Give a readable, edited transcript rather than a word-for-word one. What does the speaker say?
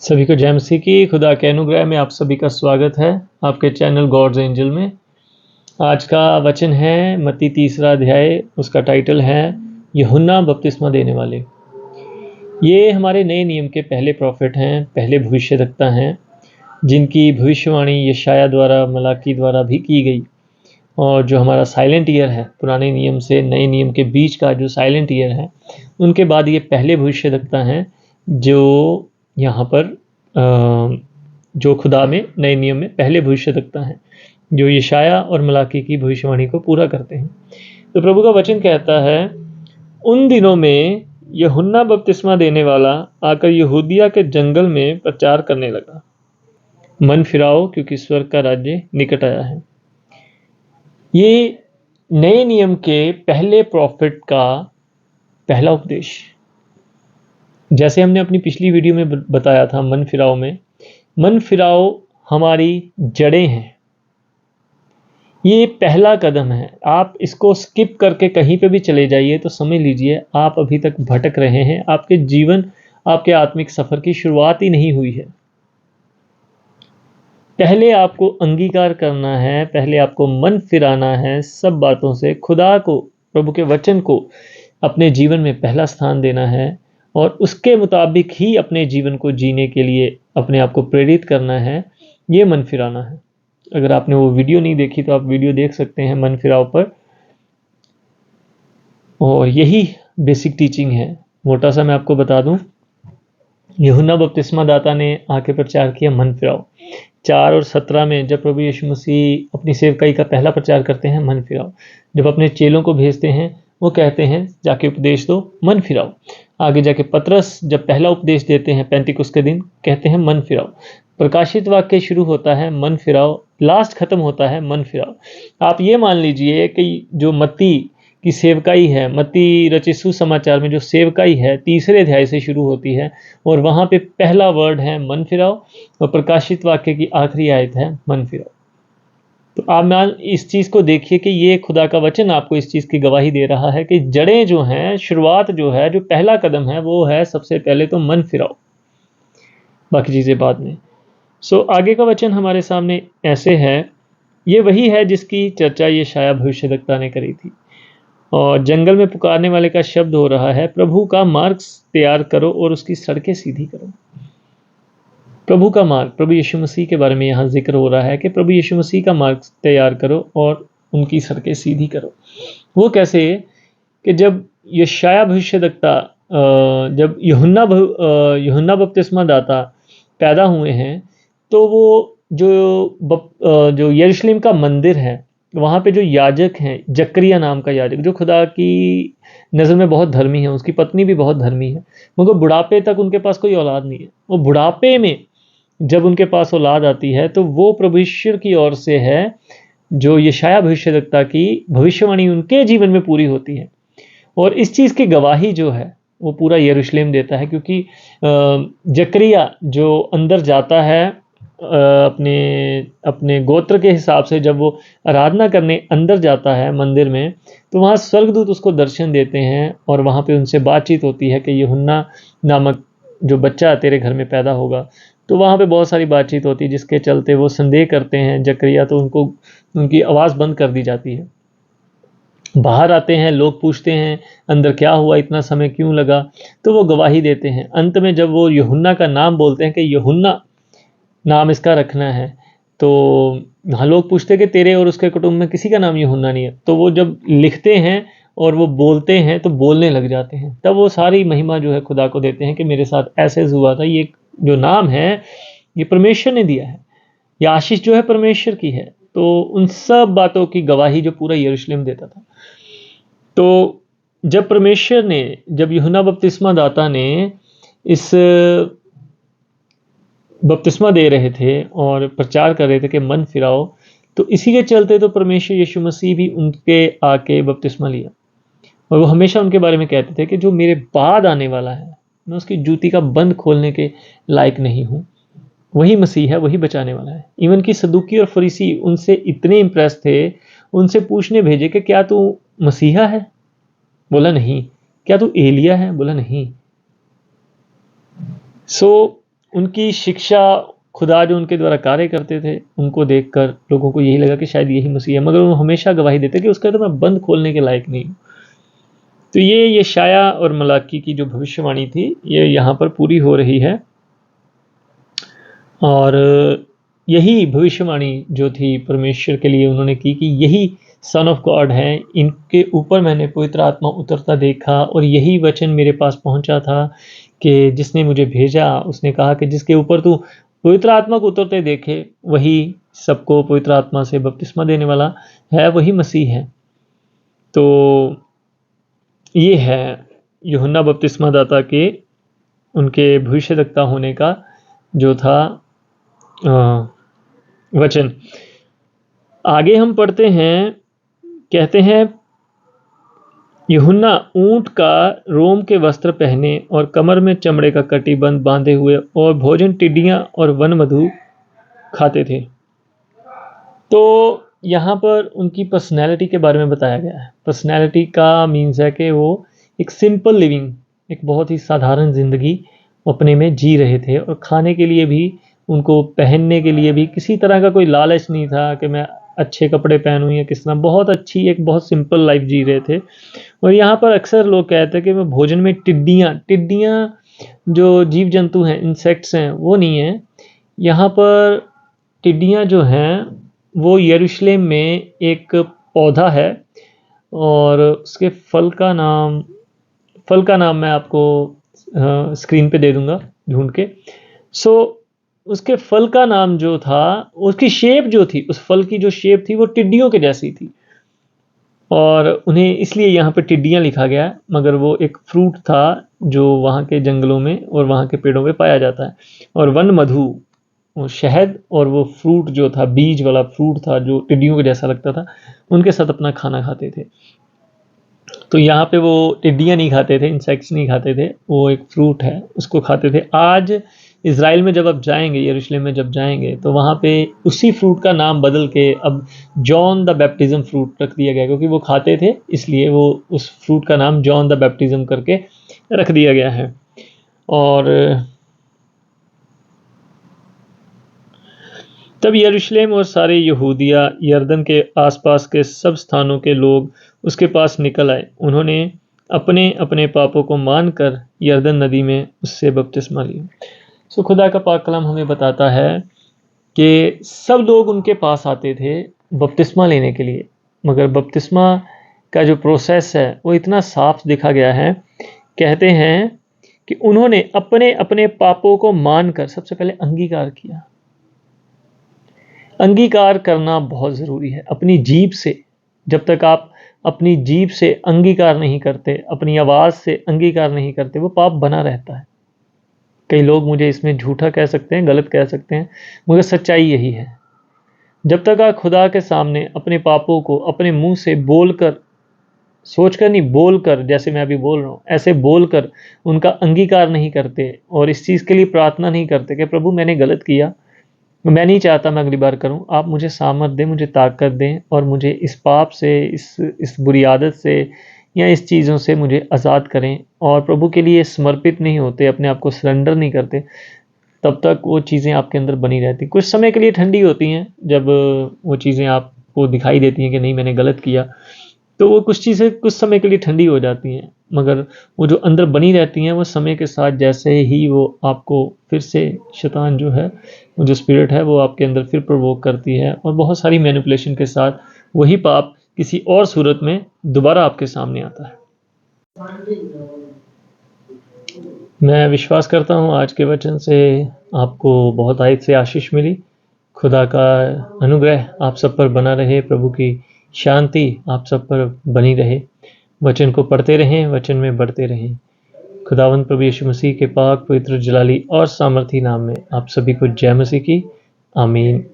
सभी को जय मसीह की। खुदा के अनुग्रह में आप सभी का स्वागत है आपके चैनल गॉड्स एंजल में। आज का वचन है मत्ती 3 अध्याय, उसका टाइटल है यूहन्ना बपतिस्मा देने वाले। ये हमारे नए नियम के पहले प्रॉफिट हैं, पहले भविष्यवक्ता हैं, जिनकी भविष्यवाणी यशाया द्वारा, मलाकी द्वारा भी की गई। और जो हमारा साइलेंट ईयर है, पुराने नियम से नए नियम के बीच का जो साइलेंट ईयर है, उनके बाद ये पहले भविष्यवक्ता हैं जो यहाँ पर जो खुदा में नए नियम में पहले भविष्यवक्ता हैं, जो यशाया और मलाकी की भविष्यवाणी को पूरा करते हैं। तो प्रभु का वचन कहता है, उन दिनों में यूहन्ना बपतिस्मा देने वाला आकर यहूदिया के जंगल में प्रचार करने लगा, मन फिराओ क्योंकि स्वर्ग का राज्य निकट आया है। ये नए नियम के पहले प्रॉफिट का पहला उपदेश, जैसे हमने अपनी पिछली वीडियो में बताया था, मन फिराओ में, मन फिराओ हमारी जड़ें हैं। ये पहला कदम है। आप इसको स्किप करके कहीं पे भी चले जाइए तो समझ लीजिए आप अभी तक भटक रहे हैं। आपके जीवन, आपके आत्मिक सफर की शुरुआत ही नहीं हुई है। पहले आपको अंगीकार करना है, पहले आपको मन फिराना है सब बातों से, खुदा को, प्रभु के वचन को अपने जीवन में पहला स्थान देना है और उसके मुताबिक ही अपने जीवन को जीने के लिए अपने आप को प्रेरित करना है। ये मन फिराना है। अगर आपने वो वीडियो नहीं देखी तो आप वीडियो देख सकते हैं मन फिराव पर, और यही बेसिक टीचिंग है। मोटा सा मैं आपको बता दूं, यूहन्ना बपतिस्मा दाता ने आके प्रचार किया मन फिराओ। 4 और 17 में जब प्रभु यीशु मसीह अपनी सेवकाई का पहला प्रचार करते हैं, मन फिराओ। जब अपने चेलों को भेजते हैं, वो कहते हैं जाके उपदेश दो, मन फिराओ। आगे जाके पतरस जब पहला उपदेश देते हैं पेंतिकुस्त के दिन, कहते हैं मन फिराओ। प्रकाशित वाक्य शुरू होता है मन फिराओ, लास्ट खत्म होता है मन फिराओ। आप ये मान लीजिए कि जो मत्ती की सेवकाई है, मत्ती रचित सुसमाचार में जो सेवकाई है, 3 अध्याय से शुरू होती है और वहाँ पे पहला वर्ड है मन फिराओ और प्रकाशित वाक्य की आखिरी आयत है मन फिराओ। तो आप मान इस चीज़ को देखिए कि ये खुदा का वचन आपको इस चीज़ की गवाही दे रहा है कि जड़ें जो हैं, शुरुआत जो है, जो पहला कदम है, वो है सबसे पहले तो मन फिराओ, बाकी चीज़ें बाद में। आगे का वचन हमारे सामने ऐसे है। ये वही है जिसकी चर्चा ये शाया भविष्यवक्ता ने करी थी। और जंगल में पुकारने वाले का शब्द हो रहा है, प्रभु का मार्ग तैयार करो और उसकी सड़कें सीधी करो। प्रभु का मार्ग, प्रभु यीशु मसीह के बारे में यहाँ जिक्र हो रहा है कि प्रभु यीशु मसीह का मार्ग तैयार करो और उनकी सड़कें सीधी करो। वो कैसे? कि जब यशाया भविष्यवक्ता, जब यूहन्ना बपतिस्मा दाता पैदा हुए हैं, तो वो जो यरूशलेम का मंदिर है, वहाँ पे जो याजक हैं, जकरिया नाम का याजक, जो खुदा की नज़र में बहुत धर्मी है, उसकी पत्नी भी बहुत धर्मी है, मगर बुढ़ापे तक उनके पास कोई औलाद नहीं है। वो बुढ़ापे में जब उनके पास औलाद आती है तो वो प्रभु ईश्वर की ओर से है, जो यशाया भविष्यवक्ता की भविष्यवाणी उनके जीवन में पूरी होती है। और इस चीज़ की गवाही जो है वो पूरा यरूशलेम देता है, क्योंकि जकरिया जो अंदर जाता है अपने गोत्र के हिसाब से, जब वो आराधना करने अंदर जाता है मंदिर में, तो वहाँ स्वर्गदूत उसको दर्शन देते हैं और वहाँ पे उनसे बातचीत होती है कि यूहन्ना नामक जो बच्चा तेरे घर में पैदा होगा। तो वहाँ पे बहुत सारी बातचीत होती है, जिसके चलते वो संदेह करते हैं जकरिया, तो उनको उनकी आवाज़ बंद कर दी जाती है। बाहर आते हैं, लोग पूछते हैं अंदर क्या हुआ, इतना समय क्यों लगा, तो वो गवाही देते हैं। अंत में जब वो यूहन्ना का नाम बोलते हैं कि यूहन्ना नाम इसका रखना है, तो हाँ, लोग पूछते कि तेरे और उसके कुटुंब में किसी का नाम यूहन्ना नहीं है। तो वो जब लिखते हैं और वो बोलते हैं तो बोलने लग जाते हैं। तब वो सारी महिमा जो है खुदा को देते हैं कि मेरे साथ ऐसे हुआ था। ये जो नाम है ये परमेश्वर ने दिया है, ये आशीष जो है परमेश्वर की है। तो उन सब बातों की गवाही जो पूरा यरूशलेम देता था। तो जब परमेश्वर ने, जब यूहन्ना बपतिस्मा दाता ने इस बपतिस्मा दे रहे थे और प्रचार कर रहे थे कि मन फिराओ, तो इसी के चलते तो परमेश्वर यीशु मसीह भी उनके आके बपतिस्मा लिया। और वो हमेशा उनके बारे में कहते थे कि जो मेरे बाद आने वाला है, मैं उसकी जूती का बंद खोलने के लायक नहीं हूँ। वही मसीह है, वही बचाने वाला है। इवन कि सदूकी और फरीसी उनसे इतने इम्प्रेस थे, उनसे पूछने भेजे कि क्या तू मसीहा है? बोला नहीं। क्या तू एलिया है? बोला नहीं। सो उनकी शिक्षा, खुदा जो उनके द्वारा कार्य करते थे, उनको देखकर लोगों को यही लगा कि शायद यही मसीह है, मगर वो हमेशा गवाही देते कि उसका तो मैं बंद खोलने के लायक नहीं हूँ। तो ये यशाया और मलाकी की जो भविष्यवाणी थी, ये यहाँ पर पूरी हो रही है। और यही भविष्यवाणी जो थी परमेश्वर के लिए उन्होंने की कि यही सन ऑफ गॉड हैं, इनके ऊपर मैंने पवित्र आत्मा उतरता देखा, और यही वचन मेरे पास पहुंचा था कि जिसने मुझे भेजा उसने कहा कि जिसके ऊपर तू पवित्र आत्मा को उतरते देखे वही सबको पवित्र आत्मा से बपतिस्मा देने वाला है, वही मसीह है। तो ये है यूहन्ना बपतिस्मा दाता के उनके भविष्यवक्ता होने का जो था वचन। आगे हम पढ़ते हैं, कहते हैं यूहन्ना ऊंट का रोम के वस्त्र पहने और कमर में चमड़े का कटीबंध बांधे हुए और भोजन टिड्डियां और वनमधु खाते थे। तो यहाँ पर उनकी पर्सनैलिटी के बारे में बताया गया है। पर्सनैलिटी का मीन्स है कि वो एक सिंपल लिविंग, एक बहुत ही साधारण ज़िंदगी अपने में जी रहे थे, और खाने के लिए भी, उनको पहनने के लिए भी किसी तरह का कोई लालच नहीं था कि मैं अच्छे कपड़े पहनूं या किस तरह, बहुत अच्छी एक बहुत सिंपल लाइफ जी रहे थे। और यहाँ पर अक्सर लोग कहते हैं कि मैं भोजन में टिड्डियाँ जो जीव जंतु हैं, इंसेक्ट्स हैं, वो नहीं है यहाँ पर। टिड्डियाँ जो हैं वो यरूशलेम में एक पौधा है, और उसके फल का नाम मैं आपको स्क्रीन पे दे दूंगा ढूंढ के। सो उसके फल का नाम जो था, उसकी शेप जो थी, उस फल की जो शेप थी वो टिड्डियों के जैसी थी, और उन्हें इसलिए यहाँ पे टिड्डियाँ लिखा गया है, मगर वो एक फ्रूट था जो वहाँ के जंगलों में और वहाँ के पेड़ों पे पाया जाता है। और वन मधु, वो शहद, और वो फ्रूट जो था, बीज वाला फ्रूट था जो टिड्डियों के जैसा लगता था, उनके साथ अपना खाना खाते थे। तो यहाँ पे वो टिड्डियाँ नहीं खाते थे, इंसेक्ट्स नहीं खाते थे, वो एक फ्रूट है उसको खाते थे। आज इज़राइल में जब आप जाएंगे, यरूशलेम में जब जाएंगे, तो वहाँ पे उसी फ्रूट का नाम बदल के अब जॉन द बैप्टिज्म फ्रूट रख दिया गया, क्योंकि वो खाते थे इसलिए वो उस फ्रूट का नाम जॉन द बैप्टिज्म करके रख दिया गया है। और तब यरूशलेम और सारे यहूदिया, यरदन के आसपास के सब स्थानों के लोग उसके पास निकल आए। उन्होंने अपने अपने पापों को मानकर यरदन नदी में उससे बपतिस्मा लिया। सो खुदा का पाक कलाम हमें बताता है कि सब लोग उनके पास आते थे बपतिस्मा लेने के लिए, मगर बपतिस्मा का जो प्रोसेस है वो इतना साफ देखा गया है। कहते हैं कि उन्होंने अपने अपने पापों को मानकर सबसे पहले अंगीकार किया। अंगीकार करना बहुत ज़रूरी है अपनी जीभ से। जब तक आप अपनी जीभ से अंगीकार नहीं करते, अपनी आवाज़ से अंगीकार नहीं करते, वो पाप बना रहता है। कई लोग मुझे इसमें झूठा कह सकते हैं, गलत कह सकते हैं, मगर सच्चाई यही है। जब तक आप खुदा के सामने अपने पापों को अपने मुंह से बोलकर, सोचकर नहीं, बोलकर, जैसे मैं अभी बोल रहा हूँ ऐसे बोलकर उनका अंगीकार नहीं करते, और इस चीज़ के लिए प्रार्थना नहीं करते कि प्रभु मैंने गलत किया, मैं नहीं चाहता मैं अगली बार करूं, आप मुझे सामर्थ दें, मुझे ताकत दें, और मुझे इस पाप से, इस बुरी आदत से या इस चीज़ों से मुझे आज़ाद करें, और प्रभु के लिए समर्पित नहीं होते, अपने आप को सरेंडर नहीं करते, तब तक वो चीज़ें आपके अंदर बनी रहती। कुछ समय के लिए ठंडी होती हैं, जब वो चीज़ें आपको दिखाई देती हैं कि नहीं मैंने गलत किया, तो वो कुछ चीज़ें कुछ समय के लिए ठंडी हो जाती हैं, मगर वो जो अंदर बनी रहती हैं वो समय के साथ जैसे ही वो आपको फिर से, शैतान जो है, वो जो स्पिरिट है वो आपके अंदर फिर प्रोवोक करती है, और बहुत सारी मैनिपुलेशन के साथ वही पाप किसी और सूरत में दोबारा आपके सामने आता है। मैं विश्वास करता हूँ आज के वचन से आपको बहुत आयत से आशीष मिली। खुदा का अनुग्रह आप सब पर बना रहे, प्रभु की शांति आप सब पर बनी रहे। वचन को पढ़ते रहें, वचन में बढ़ते रहें। खुदावंद प्रभु यीशु मसीह के पाक, पवित्र, जलाली और सामर्थी नाम में आप सभी को जय मसीह की। आमीन।